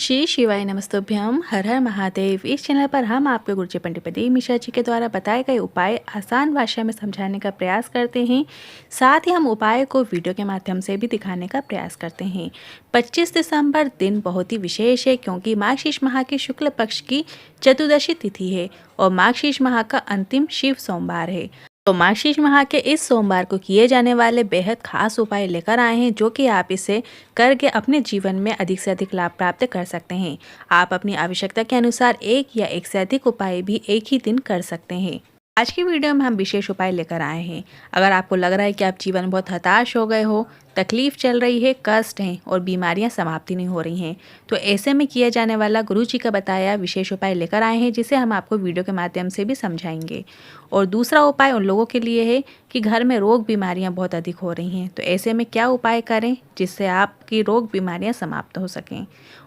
श्री शिवाय नमस्तुभ्यम। हर हर महादेव। इस चैनल पर हम आपके गुरुजी पंडित प्रदीप मिश्रा जी के द्वारा बताए गए उपाय आसान भाषा में समझाने का प्रयास करते हैं। साथ ही हम उपाय को वीडियो के माध्यम से भी दिखाने का प्रयास करते हैं। 25 दिसंबर दिन बहुत ही विशेष है क्योंकि मार्गशीर्ष माह के शुक्ल पक्ष की चतुर्दशी तिथि है और मार्गशीर्ष माह का अंतिम शिव सोमवार है। तो मार्गशीर्ष माह के इस सोमवार को किए जाने वाले बेहद खास उपाय लेकर आए हैं जो कि आप इसे करके अपने जीवन में अधिक से अधिक लाभ प्राप्त कर सकते हैं। आप अपनी आवश्यकता के अनुसार एक या एक से अधिक उपाय भी एक ही दिन कर सकते हैं। आज की वीडियो में हम विशेष उपाय लेकर आए हैं। अगर आपको लग रहा है कि आप जीवन में बहुत हताश हो गए हो, तकलीफ चल रही है, कष्ट हैं और बीमारियां समाप्ति नहीं हो रही हैं, तो ऐसे में किया जाने वाला गुरु जी का बताया विशेष उपाय लेकर आए हैं जिसे हम आपको वीडियो के माध्यम से भी समझाएंगे। और दूसरा उपाय उन लोगों के लिए है कि घर में रोग बीमारियां बहुत अधिक हो रही हैं, तो ऐसे में क्या उपाय करें जिससे आपकी रोग बीमारियां समाप्त हो सकें।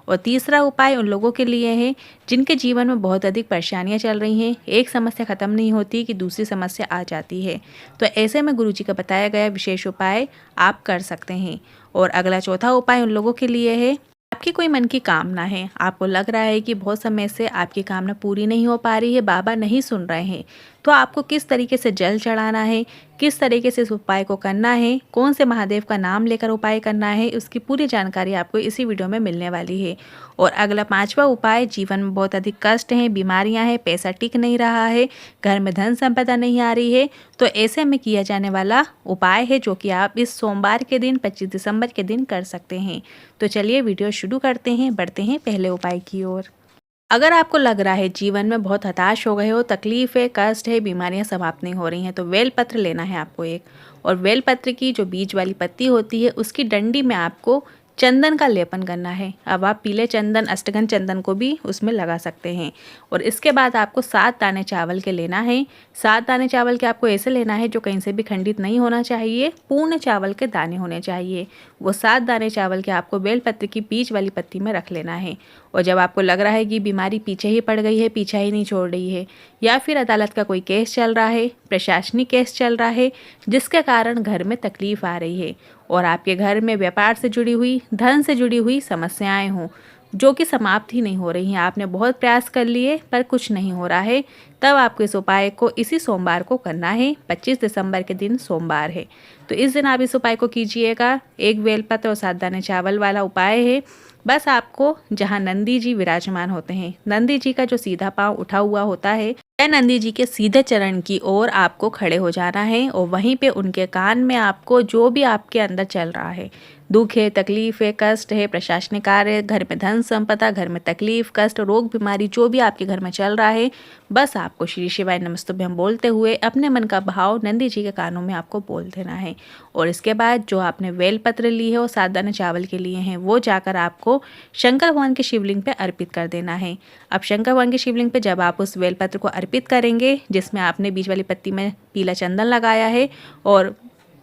और तीसरा उपाय उन लोगों के लिए है जिनके जीवन में बहुत अधिक परेशानियां चल रही हैं, एक समस्या ख़त्म नहीं होती कि दूसरी समस्या आ जाती है, तो ऐसे में गुरु जी का बताया गया विशेष उपाय आप कर सकते हैं। और अगला चौथा उपाय उन लोगों के लिए है आपकी कोई मन की कामना है, आपको लग रहा है कि बहुत समय से आपकी कामना पूरी नहीं हो पा रही है, बाबा नहीं सुन रहे हैं, तो आपको किस तरीके से जल चढ़ाना है, किस तरीके से इस उपाय को करना है, कौन से महादेव का नाम लेकर उपाय करना है, उसकी पूरी जानकारी आपको इसी वीडियो में मिलने वाली है। और अगला पांचवा उपाय, जीवन में बहुत अधिक कष्ट हैं, बीमारियां हैं, पैसा टिक नहीं रहा है, घर में धन संपदा नहीं आ रही है, तो ऐसे में किया जाने वाला उपाय है जो कि आप इस सोमवार के दिन 25 दिसंबर के दिन कर सकते हैं। तो चलिए वीडियो शुरू करते हैं, बढ़ते हैं पहले उपाय की ओर। अगर आपको लग रहा है जीवन में बहुत हताश हो गए हो, तकलीफ है, कष्ट है, बीमारियां समाप्त नहीं हो रही हैं, तो बेलपत्र लेना है आपको एक। और बेलपत्र की जो बीज वाली पत्ती होती है उसकी डंडी में आपको चंदन का लेपन करना है। अब आप पीले चंदन, अष्टगंध चंदन को भी उसमें लगा सकते हैं। और इसके बाद आपको 7 दाने चावल के लेना है। 7 दाने चावल के आपको ऐसे लेना है जो कहीं से भी खंडित नहीं होना चाहिए, पूर्ण चावल के दाने होने चाहिए। वो 7 दाने चावल के आपको बेलपत्र की बीज वाली पत्ती में रख लेना है। और जब आपको लग रहा है कि बीमारी पीछे ही पड़ गई है, पीछा ही नहीं छोड़ रही है, या फिर अदालत का कोई केस चल रहा है, प्रशासनिक केस चल रहा है जिसके कारण घर में तकलीफ आ रही है और आपके घर में व्यापार से जुड़ी हुई, धन से जुड़ी हुई समस्याएं हों जो कि समाप्त ही नहीं हो रही हैं, आपने बहुत प्रयास कर लिए पर कुछ नहीं हो रहा है, तब आपको इस उपाय को इसी सोमवार को करना है। 25 दिसंबर के दिन सोमवार है, तो इस दिन आप इस उपाय को कीजिएगा। एक बेलपत्र और 7 दाने चावल वाला उपाय है। बस आपको जहाँ नंदी जी विराजमान होते हैं, नंदी जी का जो सीधा पांव उठा हुआ होता है, या नंदी जी के सीधे चरण की ओर आपको खड़े हो जाना है और वहीं पे उनके कान में आपको जो भी आपके अंदर चल रहा है, दुख है, तकलीफ है, कष्ट है, प्रशासनिक कार्य, घर में धन संपदा, घर में तकलीफ, कष्ट, रोग, बीमारी, जो भी आपके घर में चल रहा है, बस आपको श्री शिवाय नमस्तुभ्यम बोलते हुए अपने मन का भाव नंदी जी के कानों में आपको बोल देना है। और इसके बाद जो आपने बेलपत्र ली है और 7 दाने चावल के लिए हैं वो जाकर आपको शंकर भगवान के शिवलिंग पे अर्पित कर देना है। अब शंकर भगवान के शिवलिंग पे जब आप उस बेलपत्र को अर्पित करेंगे जिसमें आपने बीज वाली पत्ती में पीला चंदन लगाया है और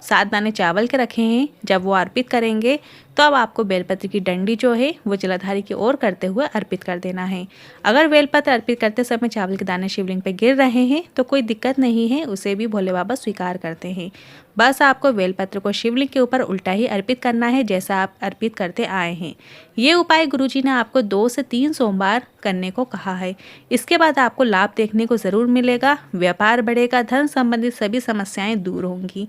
7 दाने चावल के रखे हैं, जब वो अर्पित करेंगे तो अब आपको बेलपत्र की डंडी जो है वो जलाधारी की ओर करते हुए अर्पित कर देना है। अगर बेलपत्र अर्पित करते समय चावल के दाने शिवलिंग पे गिर रहे हैं तो कोई दिक्कत नहीं है, उसे भी भोले बाबा स्वीकार करते हैं। बस आपको बेलपत्र को शिवलिंग के ऊपर उल्टा ही अर्पित करना है जैसा आप अर्पित करते आए हैं। ये उपाय गुरुजी ने आपको 2 से 3 सोमवार करने को कहा है। इसके बाद आपको लाभ देखने को ज़रूर मिलेगा, व्यापार बढ़ेगा, धन संबंधित सभी समस्याएं दूर होंगी।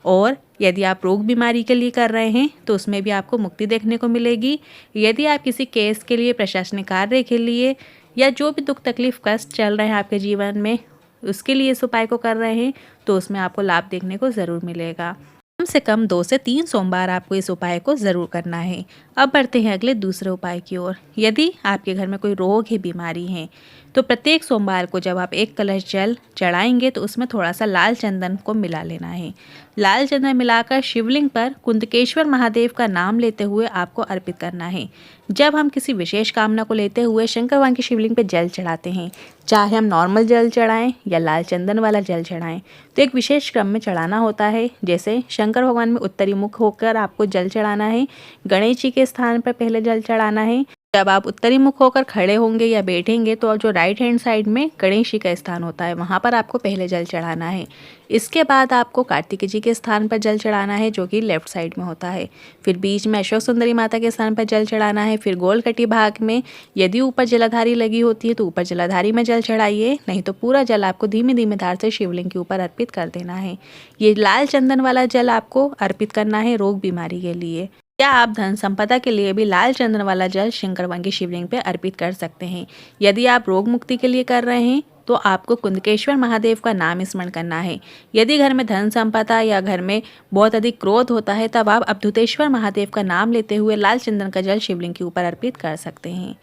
और यदि आप रोग बीमारी के लिए कर रहे हैं तो उसमें भी आपको मुक्ति देखने को मिलेगी। यदि आप किसी केस के लिए, प्रशासनिक कार्य के लिए, या जो भी दुख तकलीफ कष्ट चल रहे हैं आपके जीवन में उसके लिए इस उपाय को कर रहे हैं तो उसमें आपको लाभ देखने को ज़रूर मिलेगा। कम से कम 2 से 3 सोमवार आपको इस उपाय को ज़रूर करना है। अब बढ़ते हैं अगले दूसरे उपाय की ओर। यदि आपके घर में कोई रोग है, बीमारी है, तो प्रत्येक सोमवार को जब आप एक कलश जल चढ़ाएंगे तो उसमें थोड़ा सा लाल चंदन को मिला लेना है। लाल चंदन मिलाकर शिवलिंग पर कुंतकेश्वर महादेव का नाम लेते हुए आपको अर्पित करना है। जब हम किसी विशेष कामना को लेते हुए शंकर भगवान की शिवलिंग पर जल चढ़ाते हैं, चाहे हम नॉर्मल जल चढ़ाएं या लाल चंदन वाला जल चढ़ाएं, तो एक विशेष क्रम में चढ़ाना होता है। जैसे शंकर भगवान में उत्तरी मुख होकर आपको जल चढ़ाना है, गणेश जी के के स्थान पर पहले जल चढ़ाना है। जब आप उत्तरी मुख होकर खड़े होंगे या बैठेंगे तो जो राइट हैंड साइड में गणेश जी का स्थान होता है वहाँ पर आपको पहले जल चढ़ाना है। इसके बाद आपको कार्तिक जी के स्थान पर जल चढ़ाना है जो कि लेफ्ट साइड में होता है। फिर बीच में अशोक सुंदरी माता के स्थान पर जल चढ़ाना है। फिर गोल कटी भाग में यदि ऊपर जलाधारी लगी होती है तो ऊपर जलाधारी में जल चढ़ाइए, नहीं तो पूरा जल आपको धीमे धीमे धार से शिवलिंग के ऊपर अर्पित कर देना है। ये लाल चंदन वाला जल आपको अर्पित करना है रोग बीमारी के लिए, या आप धन संपदा के लिए भी लाल चंदन वाला जल शंकर भगवान की शिवलिंग पे अर्पित कर सकते हैं। यदि आप रोग मुक्ति के लिए कर रहे हैं तो आपको कुंदकेश्वर महादेव का नाम स्मरण करना है। यदि घर में धन संपदा या घर में बहुत अधिक क्रोध होता है तब आप अवधूतेश्वर महादेव का नाम लेते हुए लाल चंदन का जल शिवलिंग के ऊपर अर्पित कर सकते हैं।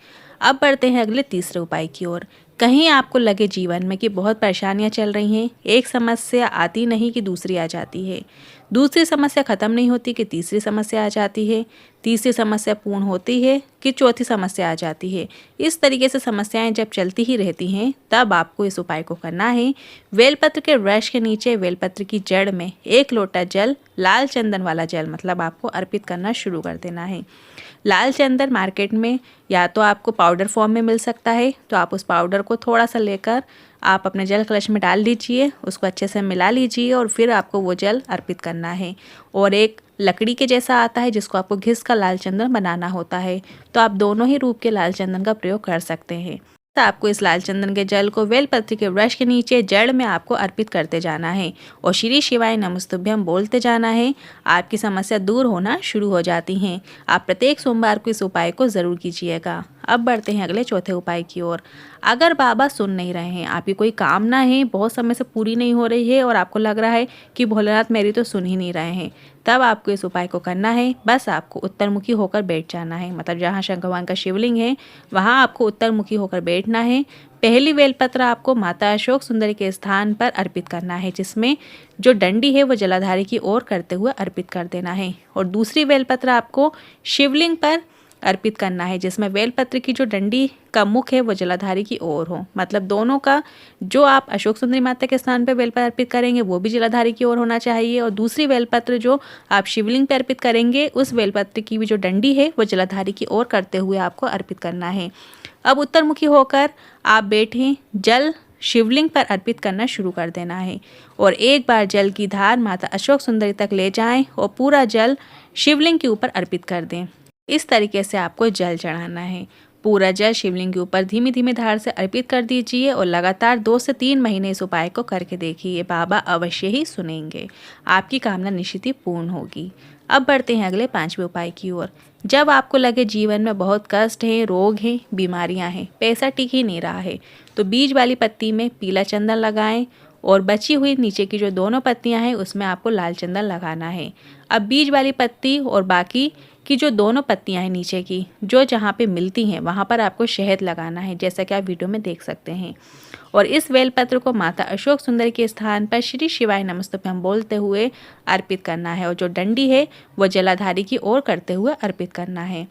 अब बढ़ते हैं अगले तीसरे उपाय की ओर। कहीं आपको लगे जीवन में कि बहुत परेशानियां चल रही हैं, एक समस्या आती नहीं कि दूसरी आ जाती है, दूसरी समस्या ख़त्म नहीं होती कि तीसरी समस्या आ जाती है, तीसरी समस्या पूर्ण होती है कि चौथी समस्या आ जाती है। इस तरीके से समस्याएं जब चलती ही रहती हैं तब आपको इस उपाय को करना है। बेलपत्र के वृक्ष के नीचे बेलपत्र की जड़ में 1 लोटा जल, लाल चंदन वाला जल मतलब आपको अर्पित करना शुरू कर देना है। लाल चंदन मार्केट में या तो आपको पाउडर फॉर्म में मिल सकता है, तो आप उस पाउडर को थोड़ा सा लेकर आप अपने जल कलश में डाल लीजिए, उसको अच्छे से मिला लीजिए और फिर आपको वो जल अर्पित करना है। और एक लकड़ी के जैसा आता है जिसको आपको घिस का लाल चंदन बनाना होता है, तो आप दोनों ही रूप के लाल चंदन का प्रयोग कर सकते हैं। तो आपको इस लाल चंदन के जल को बेलपत्र के वृक्ष के नीचे जड़ में आपको अर्पित करते जाना है और श्री शिवाय नमस्तुभ्यम बोलते जाना है। आपकी समस्या दूर होना शुरू हो जाती हैं। आप प्रत्येक सोमवार को इस उपाय को ज़रूर कीजिएगा। अब बढ़ते हैं अगले चौथे उपाय की ओर। अगर बाबा सुन नहीं रहे हैं, आपकी कोई कामना है बहुत समय से पूरी नहीं हो रही है और आपको लग रहा है कि भोलेनाथ मेरी तो सुन ही नहीं रहे हैं, तब आपको इस उपाय को करना है। बस आपको उत्तरमुखी होकर बैठ जाना है, मतलब जहाँ शंकर भगवान का शिवलिंग है वहाँ आपको उत्तरमुखी होकर बैठना है। पहली बेलपत्र आपको माता अशोक सुंदरी के स्थान पर अर्पित करना है, जिसमें जो डंडी है वो जलाधारी की ओर करते हुए अर्पित कर देना है। और दूसरी बेलपत्र आपको शिवलिंग पर अर्पित करना है, जिसमें बेलपत्र की जो डंडी का मुख है वो जलाधारी की ओर हो, मतलब दोनों का जो आप अशोक सुंदरी माता के स्थान पर बेलपत्र अर्पित करेंगे वो भी जलाधारी की ओर होना चाहिए और दूसरी बेलपत्र जो आप शिवलिंग पर अर्पित करेंगे उस बेलपत्र की भी जो डंडी है वो जलाधारी की ओर करते हुए आपको अर्पित करना है। अब उत्तरमुखी होकर आप बैठें, जल शिवलिंग पर अर्पित करना शुरू कर देना है और एक बार जल की धार माता अशोक सुंदरी तक ले जाएं और पूरा जल शिवलिंग के ऊपर अर्पित कर दें। इस तरीके से आपको जल चढ़ाना है। पूरा जल शिवलिंग के ऊपर धीमी धीमी धार से अर्पित कर दीजिए और लगातार 2 से 3 महीने इस उपाय को करके देखिए, बाबा अवश्य ही सुनेंगे, आपकी कामना निश्चित ही पूर्ण होगी। अब बढ़ते हैं अगले 5वें उपाय की ओर। जब आपको लगे जीवन में बहुत कष्ट है, रोग हैं, बीमारियां हैं, पैसा टिक ही नहीं रहा है, तो बीज वाली पत्ती में पीला चंदन लगाएं और बची हुई नीचे की जो दोनों पत्तियां हैं उसमें आपको लाल चंदन लगाना है। अब बीज वाली पत्ती और बाकी की जो दोनों पत्तियां हैं नीचे की जो जहाँ पे मिलती हैं वहाँ पर आपको शहद लगाना है, जैसा कि आप वीडियो में देख सकते हैं। और इस बेलपत्र को माता अशोक सुंदरी के स्थान पर श्री शिवाय नमस्तुभ्यम बोलते हुए अर्पित करना है और जो डंडी है वो जलाधारी की ओर करते हुए अर्पित करना है।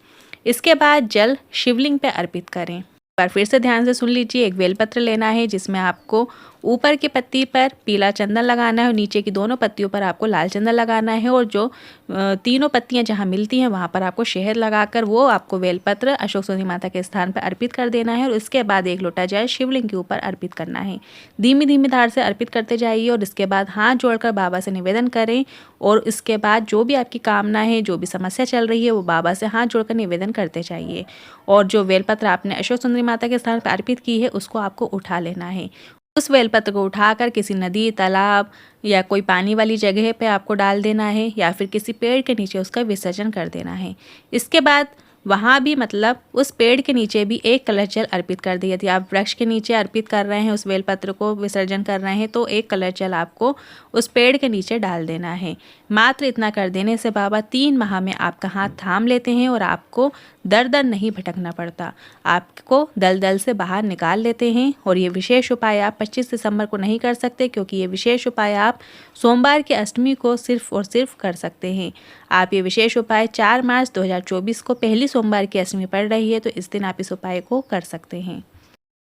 इसके बाद जल शिवलिंग पे अर्पित करें। एक बार फिर से ध्यान से सुन लीजिए, एक बेलपत्र लेना है जिसमें आपको ऊपर की पत्ती पर पीला चंदन लगाना है और नीचे की दोनों पत्तियों पर आपको लाल चंदन लगाना है और जो तीनों पत्तियां जहां मिलती हैं वहां पर आपको शहद लगाकर वो आपको बेलपत्र अशोक सुंदरी माता के स्थान पर अर्पित कर देना है और इसके बाद 1 लोटा जल शिवलिंग के ऊपर अर्पित करना है। धीमी धीमी धार से अर्पित करते जाइए और इसके बाद हाथ जोड़कर बाबा से निवेदन करें और इसके बाद जो भी आपकी कामना है, जो भी समस्या चल रही है वो बाबा से हाथ जोड़कर निवेदन करते जाइए। और जो बेलपत्र आपने अशोक सुंदरी माता के स्थान पर अर्पित की है उसको आपको उठा लेना है। उस बेलपत्र को उठाकर किसी नदी, तालाब या कोई पानी वाली जगह पे आपको डाल देना है या फिर किसी पेड़ के नीचे उसका विसर्जन कर देना है। इसके बाद वहाँ भी मतलब उस पेड़ के नीचे भी 1 कलश जल अर्पित कर दिए। यदि आप वृक्ष के नीचे अर्पित कर रहे हैं, उस बेलपत्र को विसर्जन कर रहे हैं, तो 1 कलश जल आपको उस पेड़ के नीचे डाल देना है। मात्र इतना कर देने से बाबा 3 माह में आपका हाथ थाम लेते हैं और आपको दर दर नहीं भटकना पड़ता, आपको दलदल से बाहर निकाल लेते हैं। और ये विशेष उपाय आप 25 दिसंबर को नहीं कर सकते क्योंकि ये विशेष उपाय आप सोमवार की अष्टमी को सिर्फ और सिर्फ कर सकते हैं। आप ये विशेष उपाय 4 मार्च 2024 को पहली सोमवार की अष्टमी पड़ रही है तो इस दिन आप इस उपाय को कर सकते हैं।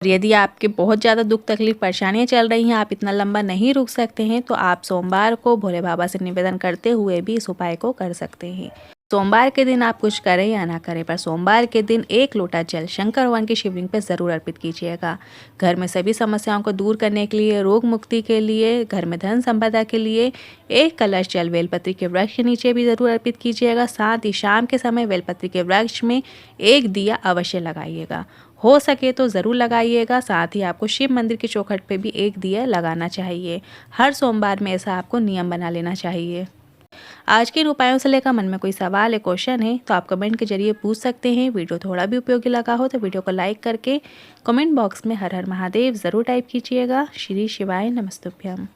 और यदि आपके बहुत ज़्यादा दुख तकलीफ परेशानियाँ चल रही हैं, आप इतना लंबा नहीं रुक सकते हैं, तो आप सोमवार को भोले बाबा से निवेदन करते हुए भी इस उपाय को कर सकते हैं। सोमवार के दिन आप कुछ करें या ना करें, पर सोमवार के दिन 1 लोटा जल शंकर भगवान की शिवलिंग पर ज़रूर अर्पित कीजिएगा। घर में सभी समस्याओं को दूर करने के लिए, रोग मुक्ति के लिए, घर में धन संपदा के लिए 1 कलश जल बेलपत्री के वृक्ष के नीचे भी ज़रूर अर्पित कीजिएगा। साथ ही शाम के समय बेलपत्री के वृक्ष में 1 दिया अवश्य लगाइएगा। हो सके तो ज़रूर लगाइएगा। साथ ही आपको शिव मंदिर की चौखट पे भी 1 दिया लगाना चाहिए। हर सोमवार में ऐसा आपको नियम बना लेना चाहिए। आज के इन उपायों से लेकर मन में कोई सवाल या क्वेश्चन है तो आप कमेंट के जरिए पूछ सकते हैं। वीडियो थोड़ा भी उपयोगी लगा हो तो वीडियो को लाइक करके कमेंट बॉक्स में हर हर महादेव ज़रूर टाइप कीजिएगा। श्री शिवाय नमस्तुभ्यम।